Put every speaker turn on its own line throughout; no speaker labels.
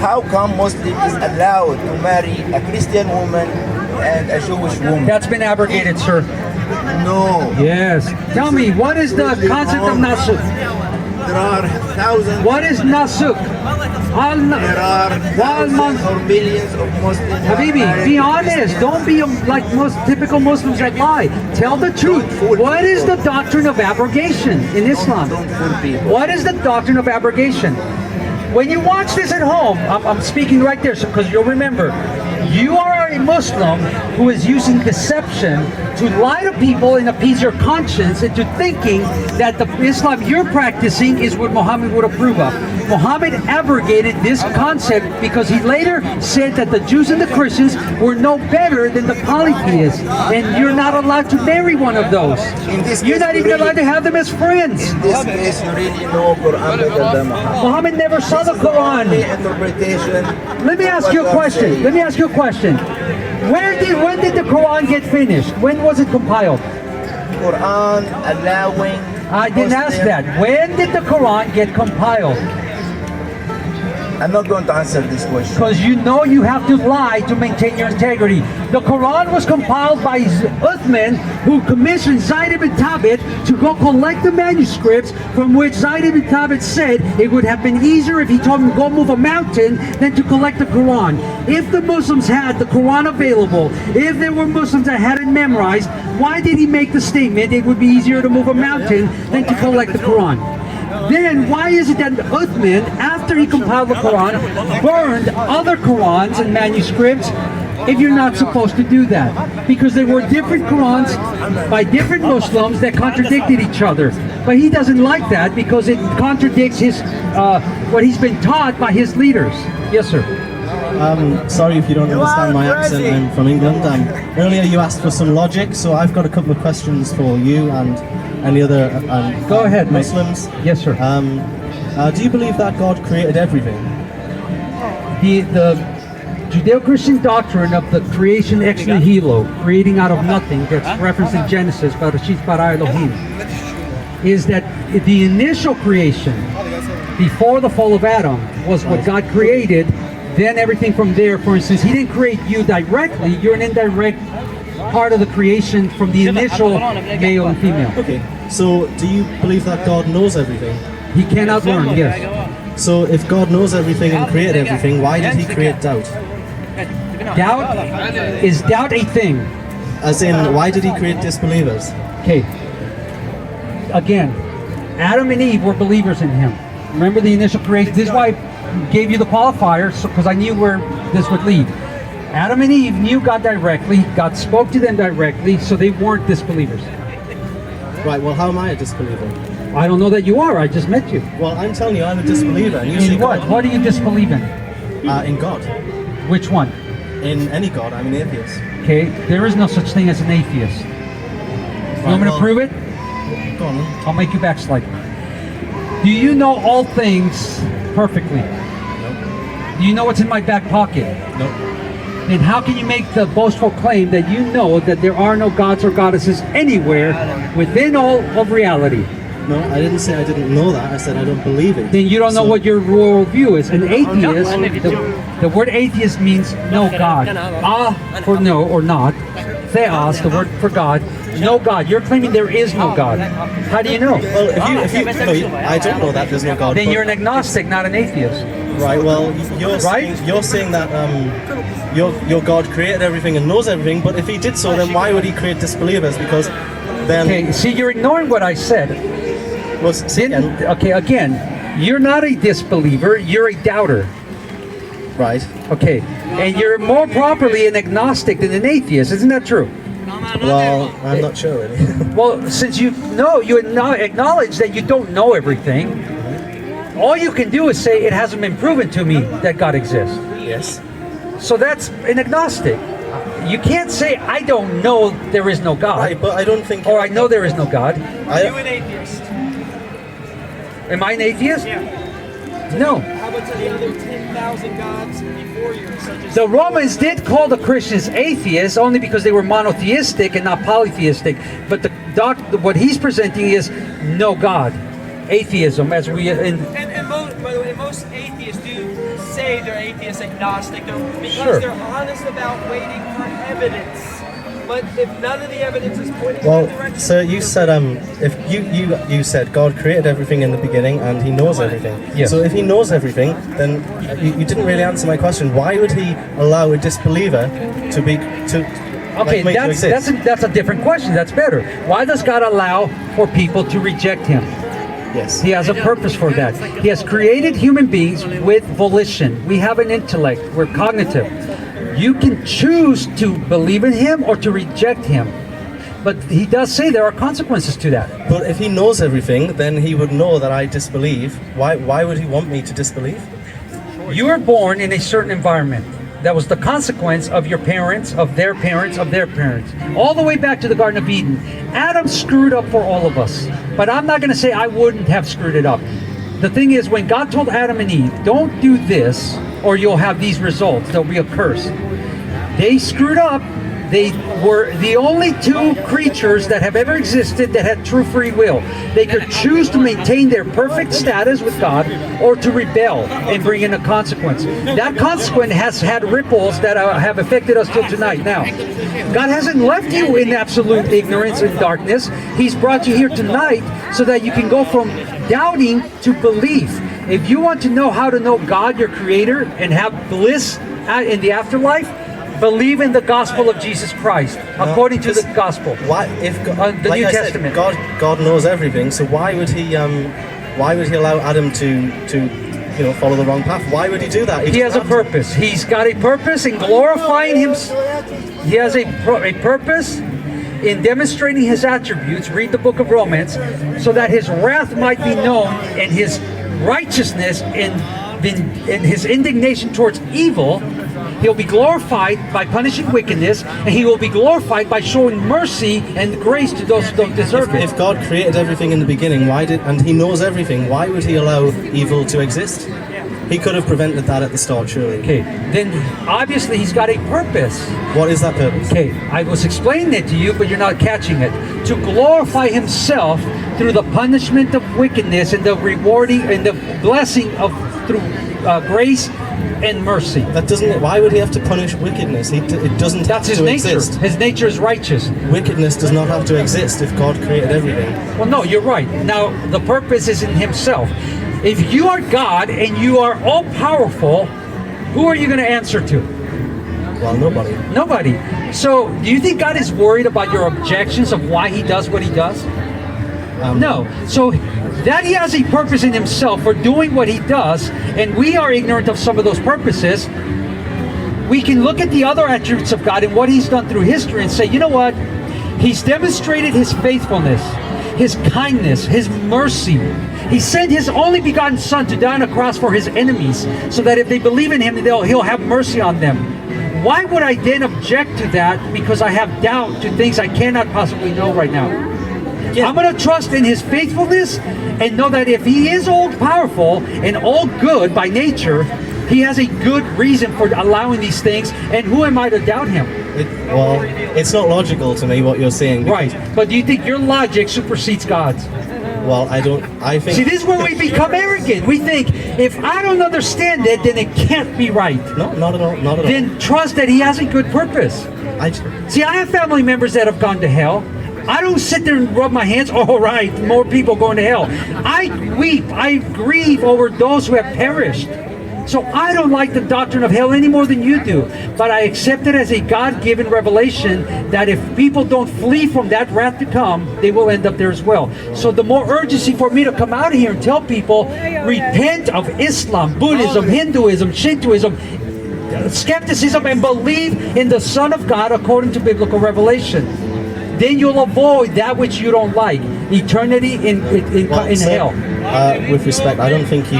how come Muslim is allowed to marry a Christian woman and a Jewish woman?
That's been abrogated, sir.
No.
Yes. Tell me, what is the concept of nasuk?
There are thousands.
What is nasuk?
There are thousands or millions of Muslims.
Habibi, be honest. Don't be like most typical Muslims that lie. Tell the truth. What is the doctrine of abrogation in Islam?
Don't fool people.
What is the doctrine of abrogation? When you watch this at home, I'm speaking right there because you'll remember, you are a Muslim who is using deception to lie to people and appease your conscience into thinking that the Islam you're practicing is what Muhammad would approve of. Muhammad abrogated this concept because he later said that the Jews and the Christians were no better than the polytheists, and you're not allowed to marry one of those. You're not even allowed to have them as friends.
In this case, you really know Quran better than Muhammad.
Muhammad never saw the Quran.
Interpretation.
Let me ask you a question. Let me ask you a question. When did the Quran get finished? When was it compiled?
Quran allowing.
I didn't ask
Muslim-
that. When did the Quran get compiled?
I'm not going to answer this question.
Because you know you have to lie to maintain your integrity. The Quran was compiled by Uthman, who commissioned Zayd ibn Thabit to go collect the manuscripts, from which Zayd ibn Thabit said it would have been easier if he told him to go move a mountain than to collect the Quran. If the Muslims had the Quran available, if there were Muslims that had it memorized, why did he make the statement it would be easier to move a mountain than to collect the Quran? Then why is it that Uthman, after he compiled the Quran, burned other Qurans and manuscripts if you're not supposed to do that? Because there were different Qurans by different Muslims that contradicted each other. But he doesn't like that because it contradicts his what he's been taught by his leaders. Yes, sir.
Sorry if you don't understand my accent, I'm from England. Earlier you asked for some logic, so I've got a couple of questions for you and any other
Go ahead, mate.
Muslims.
Yes, sir.
Do you believe that God created everything?
The Judeo-Christian doctrine of the creation ex nihilo, creating out of nothing, that's referenced in Genesis, Bereshit bara Elohim, is that the initial creation, before the fall of Adam, was what God created. Then everything from there, for instance, he didn't create you directly, you're an indirect part of the creation from the initial male and female.
Okay, so do you believe that God knows everything?
He cannot learn, yes.
So if God knows everything and created everything, why did he create doubt?
Doubt? Is doubt a thing?
As in, why did he create disbelievers?
Okay. Again, Adam and Eve were believers in him. Remember the initial creation? This is why I gave you the qualifiers, because I knew where this would lead. Adam and Eve knew God directly. God spoke to them directly, so they weren't disbelievers.
Right, well, how am I a disbeliever?
I don't know that you are. I just met you.
Well, I'm telling you, I'm a disbeliever. And you say
In what?
God.
What do you disbelieve in?
In God.
Which one?
In any God, I'm an atheist.
Okay, there is no such thing as an atheist. You want me to
well-
prove it?
Go on.
I'll make you backslide. Do you know all things perfectly? Do you know what's in my back pocket?
No.
Then how can you make the boastful claim that you know that there are no gods or goddesses anywhere within all of reality?
No, I didn't say I didn't know that. I said I don't believe it.
Then you don't know
So-
what your worldview is. An atheist, the word atheist means no God. For no or not. Theos, the word for God. No God. You're claiming there is no God. How do you know?
Well, I don't know that there's no God.
Then
but-
you're an agnostic, not an atheist.
Right. Well, you're
Right?
saying that your God created everything and knows everything. But if he did so, then why would he create disbelievers? Because then,
Okay, see, you're ignoring what I said.
well, see again,
Okay, again, you're not a disbeliever, you're a doubter.
right?
Okay, and you're more properly an agnostic than an atheist, isn't that true?
Well, I'm not sure really.
Well, since you know, you acknowledge that you don't know everything, all you can do is say it hasn't been proven to me that God exists.
Yes.
So that's an agnostic. You can't say I don't know there is no God,
Right, but I don't think.
or I know there is no God.
I,
You an atheist?
Am I an atheist?
Yeah.
No.
How about to the other 10,000 gods before you, such as
The Romans did call the Christians atheists only because they were monotheistic and not polytheistic. But what he's presenting is no God, atheism, as we in.
And by the way, most atheists do say say they're atheist, agnostic, because
Sure.
they're honest about waiting for evidence. But if none of the evidence is pointing in
Well,
that direction,
sir, you said if you said God created everything in the beginning and He knows everything.
Yes.
So if He knows everything, then you didn't really answer my question. Why would He allow a disbeliever to be to
Okay,
like, make to exist?
that's a different question. That's better. Why does God allow for people to reject Him?
Yes.
He has a purpose for that. He has created human beings with volition. We have an intellect. We're cognitive. You can choose to believe in Him or to reject Him. But He does say there are consequences to that.
But if He knows everything, then He would know that I disbelieve. Why would He want me to disbelieve?
You were born in a certain environment. That was the consequence of your parents, of their parents, of their parents. All the way back to the Garden of Eden. Adam screwed up for all of us. But I'm not going to say I wouldn't have screwed it up. The thing is, when God told Adam and Eve, don't do this or you'll have these results, there'll be a curse. They screwed up. They were the only two creatures that have ever existed that had true free will. They could choose to maintain their perfect status with God or to rebel and bring in a consequence. That consequence has had ripples that have affected us till tonight. Now, God hasn't left you in absolute ignorance and darkness. He's brought you here tonight so that you can go from doubting to belief. If you want to know how to know God, your creator, and have bliss in the afterlife, believe in the gospel of Jesus Christ, according to the gospel.
Why, if
The
like
New
I
Testament.
said, God knows everything. So why would He allow Adam to follow the wrong path? Why would He do that?
He has a purpose. He's got a purpose in glorifying Him. He has a purpose in demonstrating His attributes. Read the book of Romans, so that His wrath might be known and His righteousness and His indignation towards evil. He'll be glorified by punishing wickedness, and He will be glorified by showing mercy and grace to those who don't deserve it.
If God created everything in the beginning, and He knows everything, why would He allow evil to exist? He could have prevented that at the start, surely.
Okay, then obviously He's got a purpose.
What is that purpose?
Okay, I was explaining it to you, but you're not catching it. To glorify Himself through the punishment of wickedness and the rewarding and the blessing of through grace and mercy.
That doesn't. Why would He have to punish wickedness? It doesn't
That's
have
His
to
nature.
exist.
His nature is righteous.
Wickedness does not have to exist if God created everything.
Well, no, you're right. Now, the purpose is in Himself. If you are God and you are all powerful, who are you going to answer to?
Well, nobody.
Nobody. So, do you think God is worried about your objections of why He does what He does? No. So, that He has a purpose in Himself for doing what He does, and we are ignorant of some of those purposes, we can look at the other attributes of God and what He's done through history and say, you know what? He's demonstrated His faithfulness, His kindness, His mercy. He sent His only begotten Son to die on a cross for His enemies, so that if they believe in Him, He'll have mercy on them. Why would I then object to that because I have doubt to things I cannot possibly know right now?
Yeah.
I'm going to trust in His faithfulness and know that if He is all powerful and all good by nature, He has a good reason for allowing these things, and who am I to doubt Him?
Well, it's not logical to me what you're saying.
Right. But do you think your logic supersedes God's?
Well, I don't. I think.
See, this is where we become arrogant. We think, if I don't understand it, then it can't be right.
No, not at all. Not at all.
Then trust that He has a good purpose. See, I have family members that have gone to hell. I don't sit there and rub my hands, all right, more people going to hell. I weep, I grieve over those who have perished. So I don't like the doctrine of hell any more than you do. But I accept it as a God-given revelation that if people don't flee from that wrath to come, they will end up there as well. So the more urgency for me to come out here and tell people, repent of Islam, Buddhism, Hinduism, Shintoism, skepticism, and believe in the Son of God according to biblical revelation. Then you'll avoid that which you don't like, eternity in
Sir,
hell.
with respect, I don't think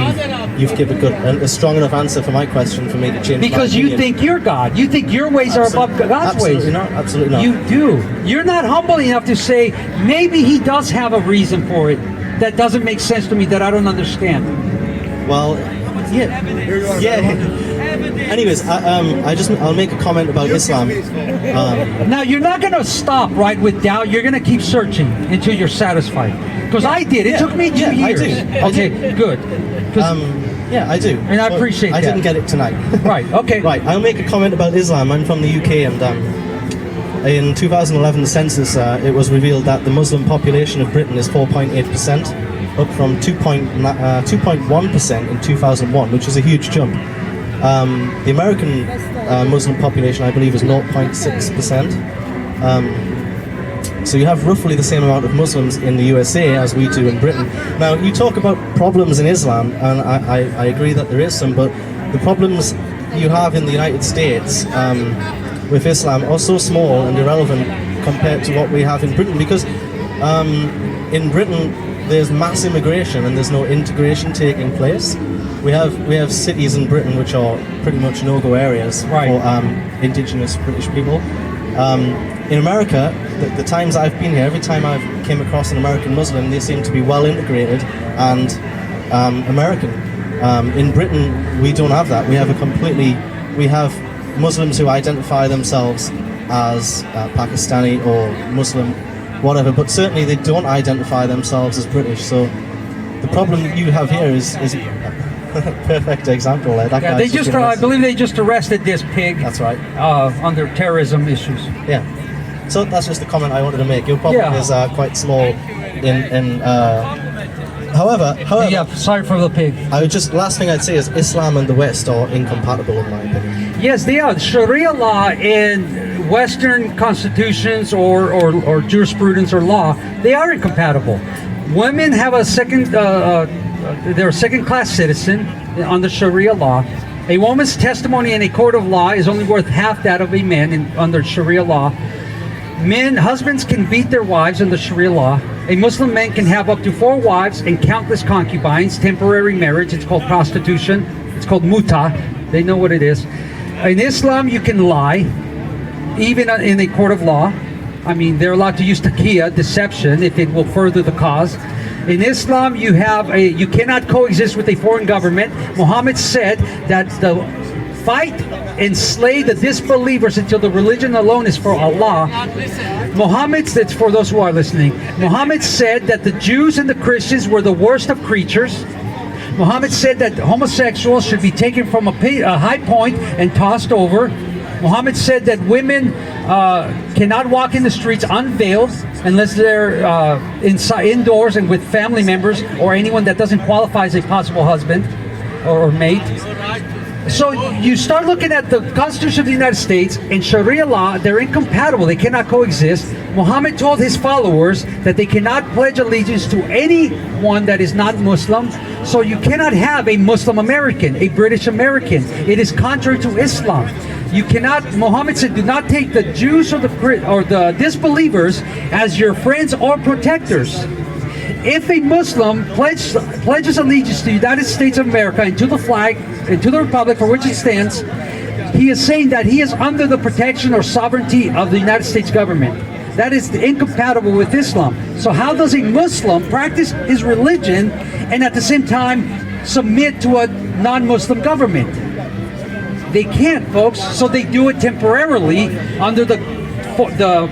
you've given a strong enough answer for my question for me to change.
Because
my
you
opinion.
think you're God. You think your ways are above God's ways.
Absolutely not. Absolutely not.
You do. You're not humble enough to say, maybe He does have a reason for it that doesn't make sense to me, that I don't understand.
Well, yeah. Anyways, I'll make a comment about Islam.
Now, you're not going to stop right with doubt. You're going to keep searching until you're satisfied. Because I did. It took me 2
yeah, I
years.
do.
Okay, good. 'Cause
Yeah, I do.
And I
But
appreciate
I
that.
didn't get it tonight.
Right, okay.
Right, I'll make a comment about Islam. I'm from the UK, and in 2011 the census, it was revealed that the Muslim population of Britain is 4.8%, up from 2.1% in 2001, which is a huge jump. The American Muslim population, I believe, is 0.6%. So you have roughly the same amount of Muslims in the USA as we do in Britain. Now, you talk about problems in Islam, and I agree that there is some, but the problems you have in the United States with Islam are so small and irrelevant compared to what we have in Britain, because in Britain there's mass immigration and there's no integration taking place. We have cities in Britain which are pretty much no-go areas
Right.
for indigenous British people. In America, the times I've been here, every time I've came across an American Muslim, they seem to be well integrated and American. In Britain, we don't have that. We have Muslims who identify themselves as Pakistani or Muslim, whatever, but certainly they don't identify themselves as British. So the problem you have here is a perfect example. That
Yeah,
guy's
they just,
giving
I
us-
believe they just arrested this pig.
That's right.
Under terrorism issues.
Yeah. So that's just the comment I wanted to make. Your problem
Yeah.
is quite small. However,
Yeah, sorry for the pig.
last thing I'd say is Islam and the West are incompatible in my opinion.
Yes, they are. Sharia law in Western constitutions or jurisprudence or law, they are incompatible. Women have a they're a second-class citizen under Sharia law. A woman's testimony in a court of law is only worth half that of a man under Sharia law. Husbands can beat their wives under Sharia law. A Muslim man can have up to 4 wives and countless concubines, temporary marriage. It's called prostitution. It's called muta. They know what it is. In Islam, you can lie, even in a court of law. I mean, they're allowed to use taqiyya, deception, if it will further the cause. In Islam, you cannot coexist with a foreign government. Muhammad said that the fight and slay the disbelievers until the religion alone is for Allah. That's for those who are listening. Muhammad said that the Jews and the Christians were the worst of creatures. Muhammad said that homosexuals should be taken from a high point and tossed over. Muhammad said that women cannot walk in the streets unveiled unless they're indoors and with family members or anyone that doesn't qualify as a possible husband or mate. So you start looking at the Constitution of the United States and Sharia law, they're incompatible, they cannot coexist. Muhammad told his followers that they cannot pledge allegiance to anyone that is not Muslim. So you cannot have a Muslim American, a British American. It is contrary to Islam. You cannot, Muhammad said, do not take the Jews or the disbelievers as your friends or protectors. If a Muslim pledges allegiance to the United States of America and to the flag and to the republic for which it stands, he is saying that he is under the protection or sovereignty of the United States government. That is incompatible with Islam. So how does a Muslim practice his religion and at the same time submit to a non-Muslim government? They can't, folks. So they do it temporarily under the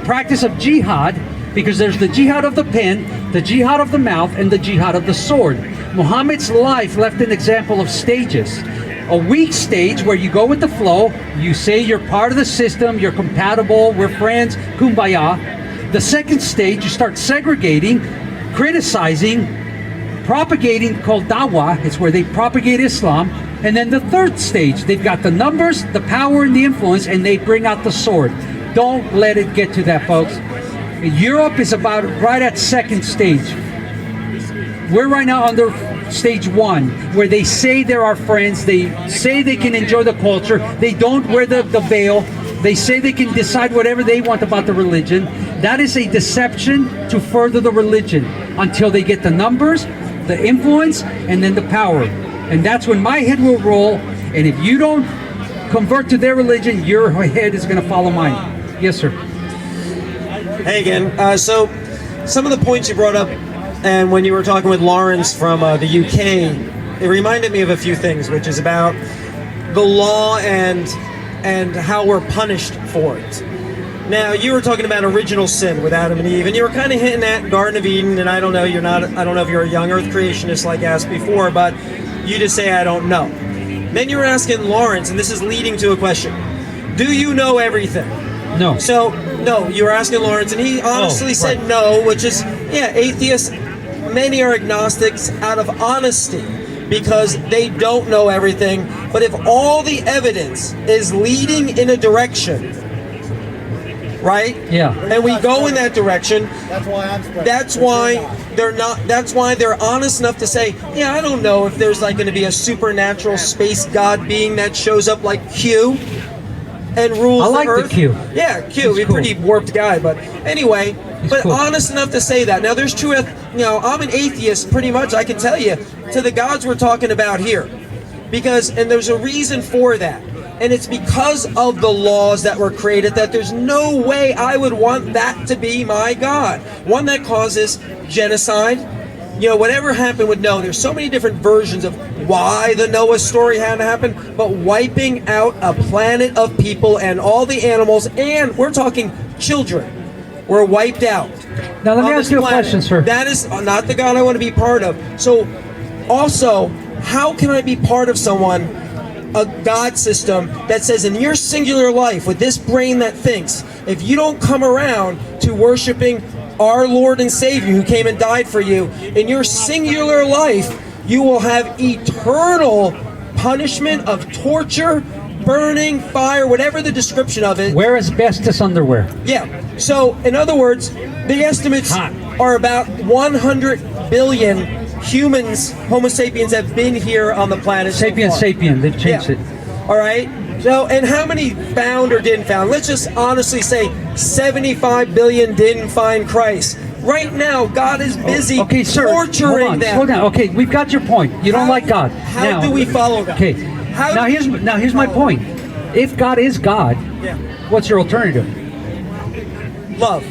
practice of jihad, because there's the jihad of the pen, the jihad of the mouth, and the jihad of the sword. Muhammad's life left an example of stages. A weak stage where you go with the flow, you say you're part of the system, you're compatible, we're friends, kumbaya. The second stage, you start segregating, criticizing, propagating, called dawah. It's where they propagate Islam. And then the third stage, they've got the numbers, the power, and the influence, and they bring out the sword. Don't let it get to that, folks. Europe is about right at second stage. We're right now under stage 1, where they say they're our friends, they say they can enjoy the culture, they don't wear the veil, they say they can decide whatever they want about the religion. That is a deception to further the religion until they get the numbers, the influence, and then the power. And that's when my head will roll, and if you don't convert to their religion, your head is going to follow mine. Yes, sir.
Hey again. So some of the points you brought up, and when you were talking with Lawrence from the UK, it reminded me of a few things, which is about the law and how we're punished for it. Now, you were talking about original sin with Adam and Eve, and you were kind of hinting at Garden of Eden, and I don't know if you're a young earth creationist like I asked before, but You just say, I don't know. Then you were asking Lawrence, and this is leading to a question. Do you know everything?
No.
So, no, you were asking Lawrence, and he honestly said
right.
no, which is, yeah, atheists, many are agnostics out of honesty because they don't know everything. But if all the evidence is leading in a direction, right?
Yeah.
And we go in that direction,
That's why I'm spreading.
that's why they're not, that's why they're honest enough to say, yeah, I don't know if there's like going to be a supernatural space god being that shows up like Q and rules
I like
the
the
earth.
Q.
Yeah, Q.
He's
He's a
cool.
pretty warped guy, but anyway, but
cool.
honest enough to say that. Now, there's true, I'm an atheist pretty much, I can tell you, to the gods we're talking about here. Because, and there's a reason for that. And it's because of the laws that were created that there's no way I would want that to be my God. One that causes genocide. You know, whatever happened with Noah, there's so many different versions of why the Noah story had to happen, but wiping out a planet of people and all the animals, and we're talking children, were wiped out.
Now, let me
on
ask
this
you a
planet.
question, sir.
That is not the God I want to be part of. So, also, how can I be part of someone, a God system that says in your singular life, with this brain that thinks, if you don't come around to worshiping our Lord and Savior who came and died for you, in your singular life, you will have eternal punishment of torture, burning, fire, whatever the description of it.
Wear asbestos underwear.
Yeah. So, in other words, the estimates
Hot.
are about 100 billion humans, Homo sapiens, have been here on the planet. so
Sapien,
far.
sapien. They've changed it.
All right. So, and how many found or didn't found? Let's just honestly say 75 billion didn't find Christ. Right now, God is busy
Okay, sir.
torturing
hold on,
them.
Slow down. Okay, we've got your point. You don't
How-
like God.
how
Now-
do we follow God?
Okay.
How
Now
do
here's my point. If God is God,
Yeah.
what's your alternative?
Love.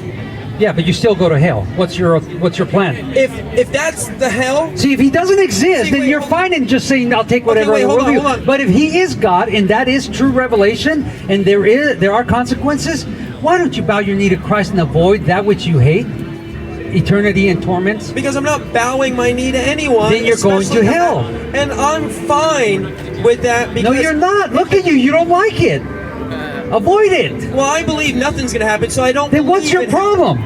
Yeah, but you still go to hell. What's your plan?
If that's the hell,
See, if he doesn't exist,
See,
then
wait,
you're
hold-
fine in just saying I'll take whatever
wait,
I
hold
will
on,
you.
hold on.
But if he is God and that is true revelation and there are consequences, why don't you bow your knee to Christ and avoid that which you hate? Eternity and torments?
because I'm not bowing my knee to anyone.
Then you're going
especially
to hell.
And I'm fine with that because
No, you're not. Look at you. You don't like it. Avoid it.
Well, I believe nothing's going to happen, so I don't.
Then what's
believe
your
in-
problem?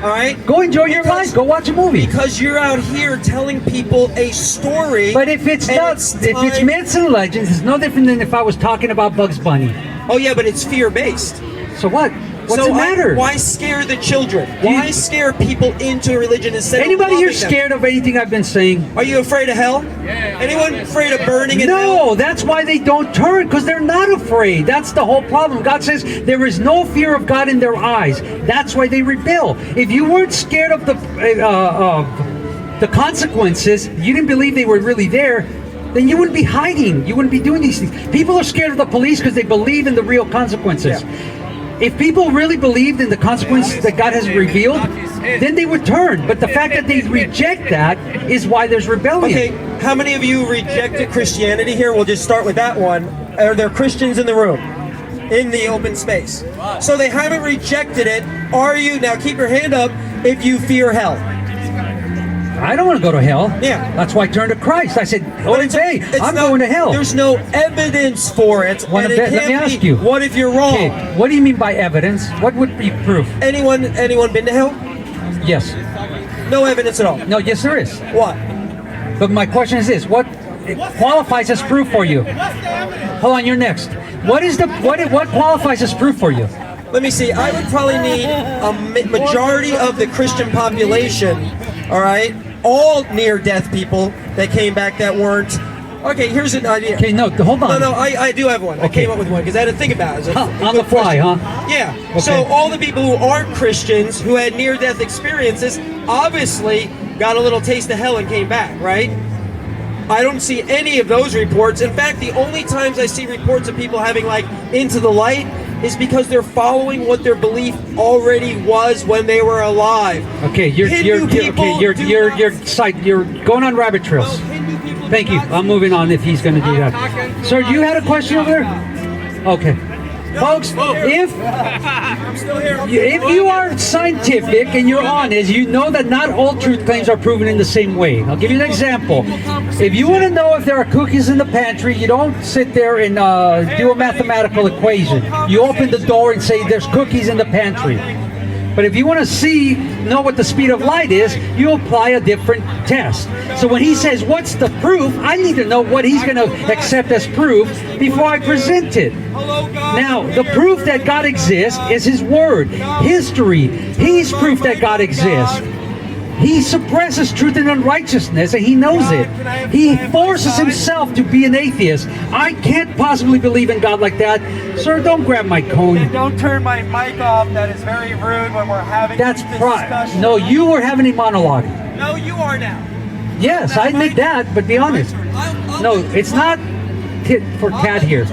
All right.
Go enjoy your
Because-
life. Go watch a movie.
Because you're out here telling people a story.
But if it's
and
not, if it's
time-
myths and legends, it's no different than if I was talking about Bugs Bunny.
Oh yeah, but it's fear-based.
So what? What's
so
the matter?
why scare the children?
You-
Why scare people into religion instead
Anybody
of
here
loving them?
scared of anything I've been saying?
Are you afraid of hell? Anyone afraid of burning in hell?
No, that's why they don't turn, because they're not afraid. That's the whole problem. God says there is no fear of God in their eyes. That's why they rebel. If you weren't scared of the consequences, you didn't believe they were really there, then you wouldn't be hiding. You wouldn't be doing these things. People are scared of the police because they believe in the real consequences. If people really believed in the consequences that God has revealed, then they would turn. But the fact that they reject that is why there's rebellion.
Okay, how many of you rejected Christianity here? We'll just start with that one. Are there Christians in the room? In the open space. So they haven't rejected it. Are you, now keep your hand up if you fear hell.
I don't want to go to hell.
Yeah.
That's why I turned to Christ. I said, oh,
But
hey, I'm
not-
going to hell.
There's no evidence for it.
Wanna
and it
bet- let me
can't
ask
be.
you.
What if you're wrong?
Okay, what do you mean by evidence? What would be proof?
Anyone been to hell?
Yes.
No evidence at all.
No, yes, there is.
What?
But my question is this: what qualifies as proof for you? Hold on, you're next. What qualifies as proof for you?
Let me see. I would probably need a majority of the Christian population, all right? All near-death people that came back that weren't. Okay, here's an idea.
Okay, no, hold on.
No, I do have one. I
Okay.
came up with one because I had to think about it. It's a
On the
good
fly,
question.
huh?
Yeah.
Okay.
So all the people who aren't Christians, who had near-death experiences, obviously got a little taste of hell and came back, right? I don't see any of those reports. In fact, the only times I see reports of people having like into the light is because they're following what their belief already was when they were alive.
Okay, you're going on rabbit trails. Thank you. I'm moving on if he's going to do that. Sir, you had a question over there? Okay. Folks, if
I'm still here.
if you are scientific and you're honest, you know that not all truth claims are proven in the same way. I'll give you an example. If you want to know if there are cookies in the pantry, you don't sit there and do a mathematical equation. You open the door and say there's cookies in the pantry. But if you want to know what the speed of light is, you apply a different test. So when he says, what's the proof? I need to know what he's going to accept as proof before I present it. Now, the proof that God exists is his word, history. He's proof that God exists. He suppresses truth and unrighteousness, and he knows it. He forces himself to be an atheist. I can't possibly believe in God like that. Sir, don't grab my cone.
And don't turn my mic off. That is very rude when we're having
That's
this
pride.
discussion.
No, you were having a monologue.
No, you are now.
Yes, I admit that, but be honest. No, it's not tit for tat here.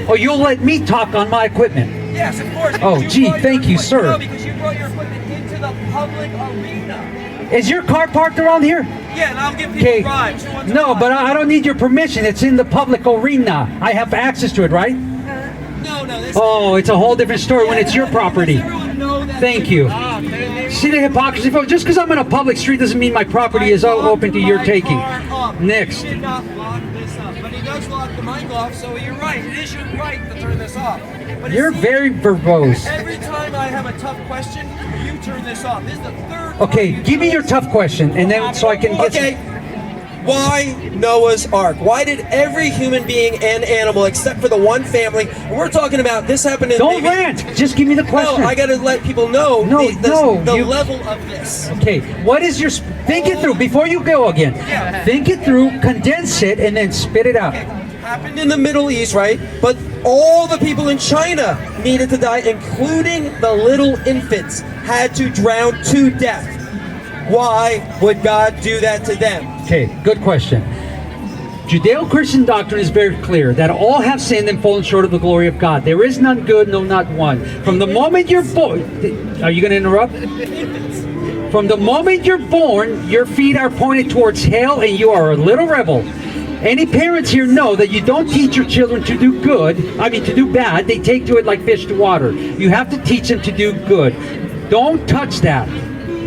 Oh, you'll let me talk on my equipment.
Yes, of course.
Oh,
because
gee,
you brought
thank
your
you,
equipment-
sir.
No, because you brought your equipment into the public arena.
Is your car parked around here?
Yeah, and I'll give people
Okay.
rides. Who wants a
No,
ride?
but I don't need your permission. It's in the public arena. I have access to it, right?
No, this
Oh, it's a whole different story when it's your property.
Everyone know that.
Thank you. See the hypocrisy, folks? Just because I'm in a public street doesn't mean my property is open to your taking.
Next.
Next.
He did not lock this up, but he does lock the mic off, so you're right. It is your right to turn this off. But it
You're
seems
very verbose.
Every time I have a tough question, you turn this off. This is the third.
Okay,
time you
give me
turn
your
this
tough question, and then so I can get.
Okay. Why Noah's Ark? Why did every human being and animal, except for the one family, and we're talking about this happened in
Don't
maybe-
rant. Just give me the
No,
question.
I got to let people know
No,
the
you-
level of this.
Okay, what is your? Think it through before you go again. Think it through, condense it, and then spit it out.
Happened in the Middle East, right? But all the people in China needed to die, including the little infants, had to drown to death. Why would God do that to them?
Okay, good question. Judeo-Christian doctrine is very clear that all have sinned and fallen short of the glory of God. There is none good, no, not one. From the moment you're born, are you going to interrupt? From the moment you're born, your feet are pointed towards hell, and you are a little rebel. Any parents here know that you don't teach your children to do to do bad. They take to it like fish to water. You have to teach them to do good. Don't touch that.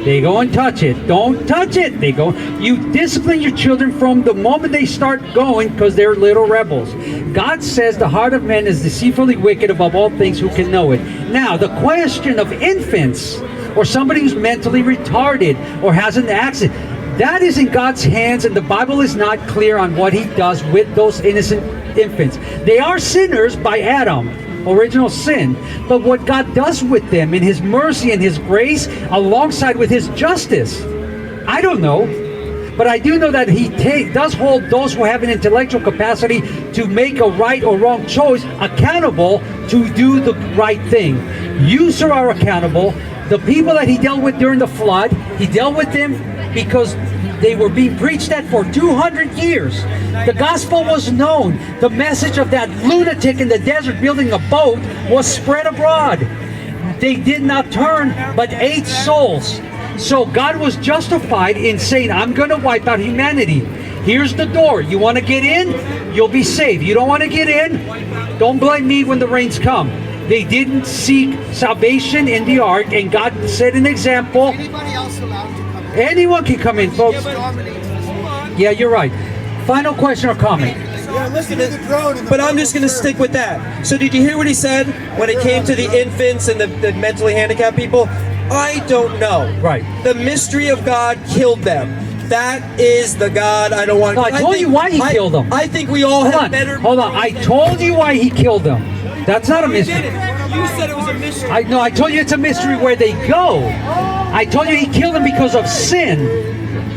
They go and touch it. Don't touch it. They go. You discipline your children from the moment they start going because they're little rebels. God says the heart of man is deceitfully wicked above all things, who can know it. Now, the question of infants or somebody who's mentally retarded or has an accident, that is in God's hands, and the Bible is not clear on what he does with those innocent infants. They are sinners by Adam. Original sin, but what God does with them in his mercy and his grace alongside with his justice, I don't know, but I do know that he does hold those who have an intellectual capacity to make a right or wrong choice accountable to do the right thing. You, sir, are accountable. The people that he dealt with during the flood, he dealt with them because they were being preached at for 200 years. The gospel was known. The message of that lunatic in the desert building a boat was spread abroad. They did not turn, but 8 souls. So God was justified in saying, I'm going to wipe out humanity. Here's the door. You want to get in? You'll be saved. You don't want to get in? Don't blame me when the rains come. They didn't seek salvation in the ark, and God set an example.
Anybody else allowed to come in?
Anyone can come in, folks. Yeah, you're right. Final question or comment?
Yeah, listen to the drone.
But I'm just going to stick with that. So did you hear what he said when it came to the infants and the mentally handicapped people? I don't know.
Right.
The mystery of God killed them. That is the God I don't want.
No, I told you why he killed them.
I think we all have better.
Hold on. I told you why he killed them. That's not a
You
mystery.
did it. You said it was a mystery.
I told you it's a mystery where they go. I told you he killed them because of sin.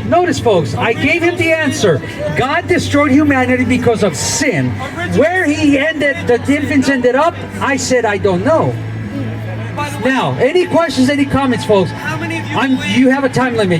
Notice, folks, I gave him the answer. God destroyed humanity because of sin. Where he ended, the infants ended up, I said I don't know.
By the way,
Now, any questions, any comments, folks?
how many of you believe
You have a time limit.